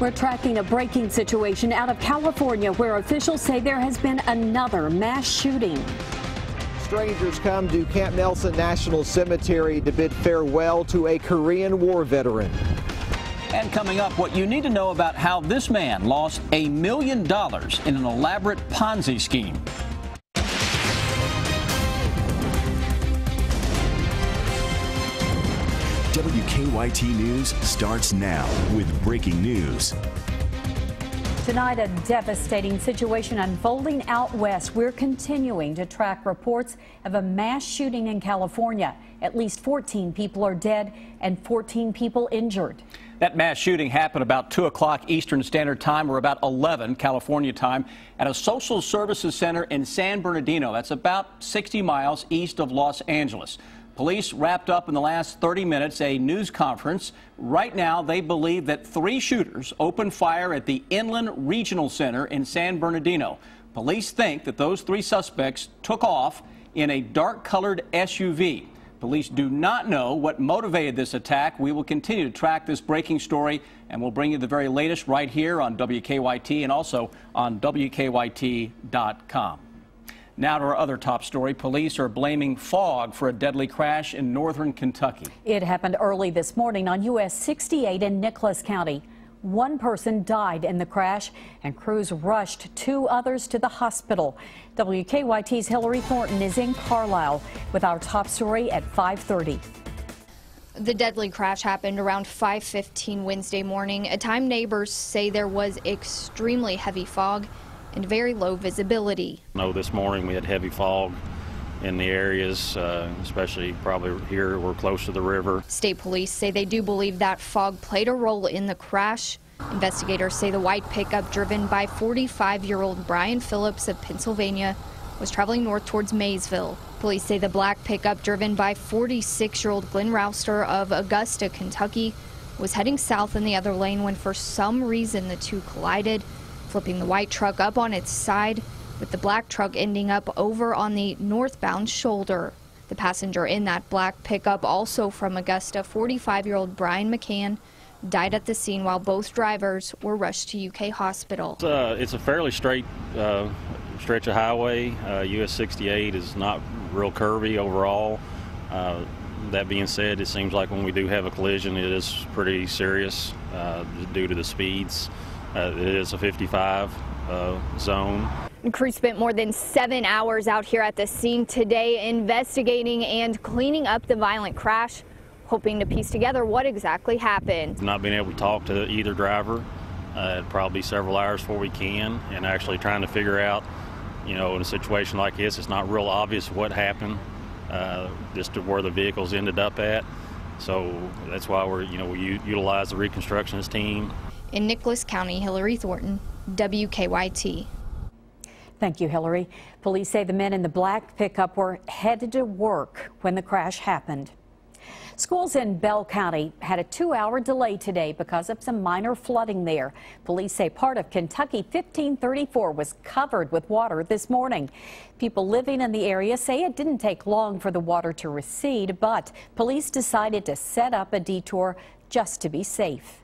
We're tracking a breaking situation out of California where officials say there has been another mass shooting. Strangers come to Camp Nelson National Cemetery to bid farewell to a Korean War veteran. And coming up, what you need to know about how this man lost $1 million in an elaborate Ponzi scheme. WKYT News starts now with breaking news. Tonight, a devastating situation unfolding out west. We're continuing to track reports of a mass shooting in California. At least 14 people are dead and 14 people injured. That mass shooting happened about 2 o'clock Eastern Standard Time, or about 11 California time, at a social services center in San Bernardino. That's about 60 miles east of Los Angeles. Police wrapped up in the last 30 minutes a news conference. Right now, they believe that 3 shooters opened fire at the Inland Regional Center in San Bernardino. Police think that those 3 suspects took off in a dark-colored SUV. Police do not know what motivated this attack. We will continue to track this breaking story, and we'll bring you the very latest right here on WKYT and also on WKYT.com. Now to our other top story. Police are blaming fog for a deadly crash in northern Kentucky. It happened early this morning on US 68 in Nicholas County. 1 person died in the crash, and crews rushed 2 others to the hospital. WKYT's Hillary Thornton is in Carlisle with our top story at 5:30. The deadly crash happened around 5:15 Wednesday morning, a time neighbors say there was extremely heavy fog and very low visibility. This morning we had heavy fog in the areas, especially probably here we're close to the river. State police say they do believe that fog played a role in the crash. Investigators say the white pickup driven by 45-year-old Brian Phillips of Pennsylvania was traveling north towards Maysville. Police say the black pickup driven by 46-year-old Glenn Rouster of Augusta, Kentucky was heading south in the other lane when for some reason the 2 collided, flipping the white truck up on its side, with the black truck ending up over on the northbound shoulder. The passenger in that black pickup, also from Augusta, 45-year-old Brian McCann, died at the scene while both drivers were rushed to UK hospital. It's a fairly straight stretch of highway. US 68 is not real curvy overall. That being said, it seems like when we do have a collision, it is pretty serious due to the speeds. It is a 55 zone. Crews spent more than 7 hours out here at the scene today investigating and cleaning up the violent crash, hoping to piece together what exactly happened. Not being able to talk to either driver, it'd probably be several hours before we can, and actually trying to figure out, in a situation like this, it's not real obvious what happened, just to where the vehicles ended up at. So that's why we utilize the reconstructionist team. In Nicholas County, Hillary Thornton, WKYT. Thank you, Hillary. Police say the men in the black pickup were headed to work when the crash happened. Schools in Bell County had a 2-hour delay today because of some minor flooding there. Police say part of Kentucky 1534 was covered with water this morning. People living in the area say it didn't take long for the water to recede, but police decided to set up a detour just to be safe.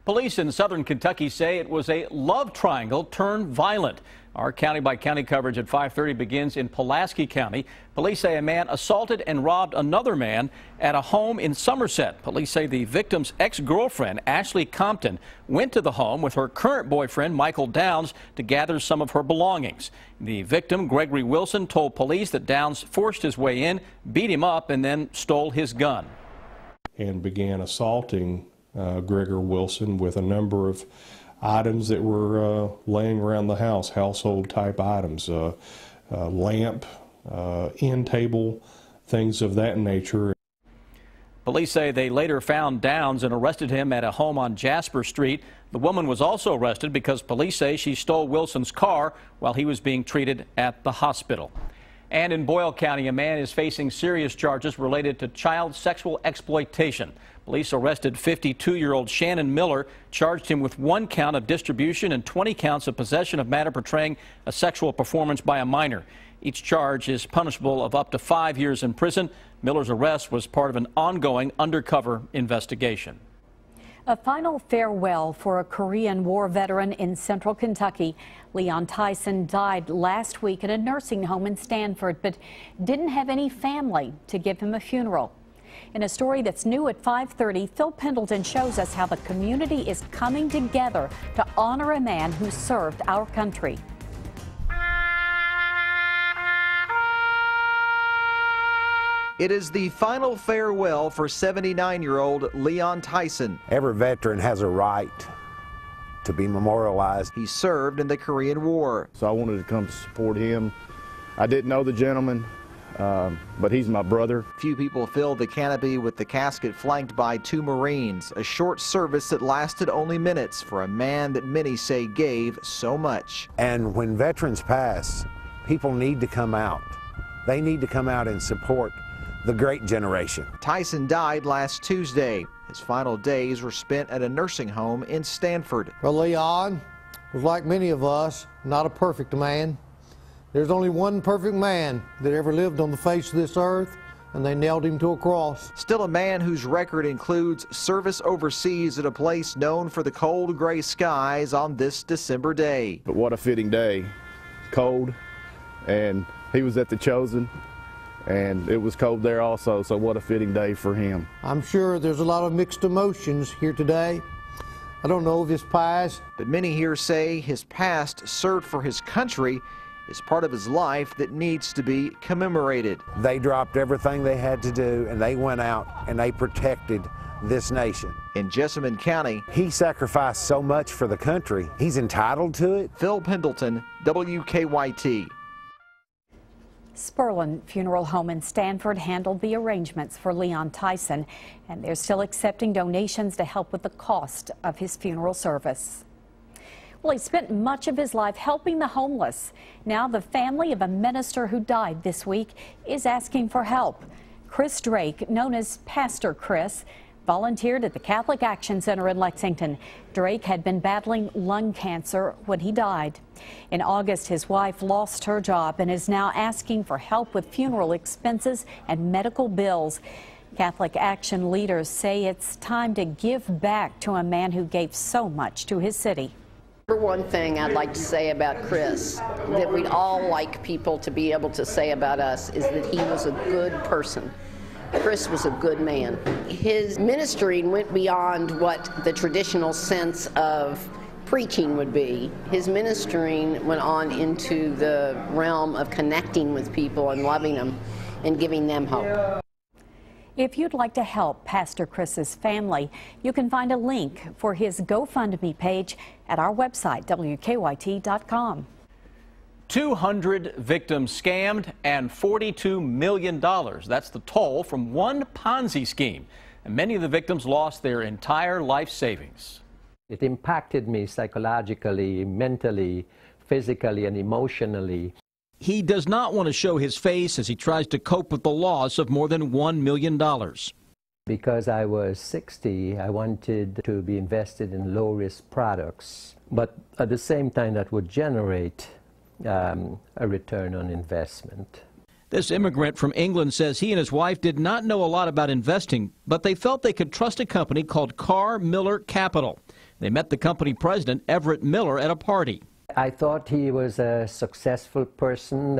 Police in southern Kentucky say it was a love triangle turned violent. Our county-by-county coverage at 5:30 begins in Pulaski County. Police say a man assaulted and robbed another man at a home in Somerset. Police say the victim's ex-girlfriend, Ashley Compton, went to the home with her current boyfriend, Michael Downs, to gather some of her belongings. The victim, Gregory Wilson, told police that Downs forced his way in, beat him up, and then stole his gun. And began assaulting Gregor Wilson with a number of items that were laying around the house, household type items, lamp, end table, things of that nature. Police say they later found Downs and arrested him at a home on Jasper Street. The woman was also arrested because police say she stole Wilson's car while he was being treated at the hospital. And in Boyle County, a man is facing serious charges related to child sexual exploitation. Police arrested 52-year-old Shannon Miller, charged him with 1 count of distribution and 20 counts of possession of matter portraying a sexual performance by a minor. Each charge is punishable of up to 5 years in prison. Miller's arrest was part of an ongoing undercover investigation. A final farewell for a Korean War veteran in central Kentucky. Leon Tyson died last week in a nursing home in Stanford, but didn't have any family to give him a funeral. In a story that's new at 5:30, Phil Pendleton shows us how the community is coming together to honor a man who served our country. It is the final farewell for 79-year-old Leon Tyson. Every veteran has a right to be memorialized. He served in the Korean War. So I wanted to come to support him. I didn't know the gentleman, but he's my brother. Few people filled the canopy with the casket flanked by 2 Marines, a short service that lasted only minutes for a man that many say gave so much. And when veterans pass, people need to come out. They need to come out and support the great generation. Tyson died last Tuesday. His final days were spent at a nursing home in Stanford. Well, Leon was like many of us, not a perfect man. There's only one perfect man that ever lived on the face of this earth, and they nailed him to a cross. Still a man whose record includes service overseas at a place known for the cold gray skies on this December day. But what a fitting day. Cold, and he was at the Chosen, and it was cold there also, so what a fitting day for him. I'm sure there's a lot of mixed emotions here today. I don't know of his past. But many here say his past served for his country is part of his life that needs to be commemorated. They dropped everything they had to do, and they went out and they protected this nation. In Jessamine County, he sacrificed so much for the country. He's entitled to it. Phil Pendleton, WKYT. Spurlin Funeral Home in Stanford handled the arrangements for Leon Tyson, and they're still accepting donations to help with the cost of his funeral service. Well, he spent much of his life helping the homeless. Now the family of a minister who died this week is asking for help. Chris Drake, known as Pastor Chris, volunteered at the Catholic Action Center in Lexington. Drake had been battling lung cancer when he died. In August, his wife lost her job and is now asking for help with funeral expenses and medical bills. Catholic Action leaders say it's time to give back to a man who gave so much to his city. One thing I'd like to say about Chris, that we'd all like people to be able to say about us, is that he was a good person. Chris was a good man. His ministry went beyond what the traditional sense of preaching would be. His ministry went on into the realm of connecting with people and loving them and giving them hope. If you'd like to help Pastor Chris's family, you can find a link for his GoFundMe page at our website, WKYT.com. 200 victims scammed and $42 million. That's the toll from one Ponzi scheme. And many of the victims lost their entire life savings. It impacted me psychologically, mentally, physically, and emotionally. He does not want to show his face as he tries to cope with the loss of more than $1 million. Because I was 60, I wanted to be invested in low-risk products, but at the same time that would generate a return on investment. This immigrant from England says he and his wife did not know a lot about investing, but they felt they could trust a company called Carr Miller Capital. They met the company president, Everett Miller, at a party. I thought he was a successful person,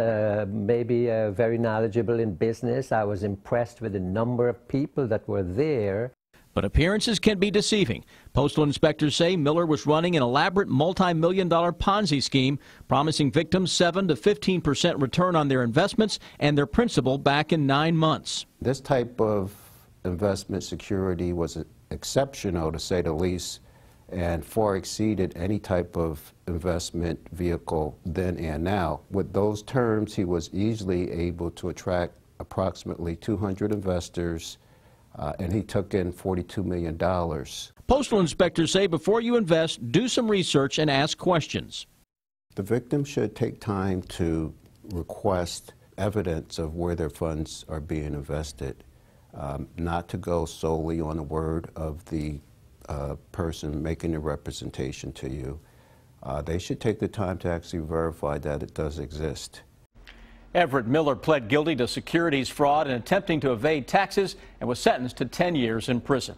maybe very knowledgeable in business. I was impressed with the number of people that were there. But appearances can be deceiving. Postal inspectors say Miller was running an elaborate multi-million-dollar Ponzi scheme, promising victims 7 to 15% return on their investments and their principal back in 9 months. This type of investment security was exceptional, to say the least, and far exceeded any type of investment vehicle then and now. With those terms, he was easily able to attract approximately 200 investors, and he took in $42 million. Postal inspectors say before you invest, do some research and ask questions. The victim should take time to request evidence of where their funds are being invested, not to go solely on the word of the person making the representation to you. They should take the time to actually verify that it does exist. Everett Miller pled guilty to securities fraud and attempting to evade taxes and was sentenced to 10 years in prison.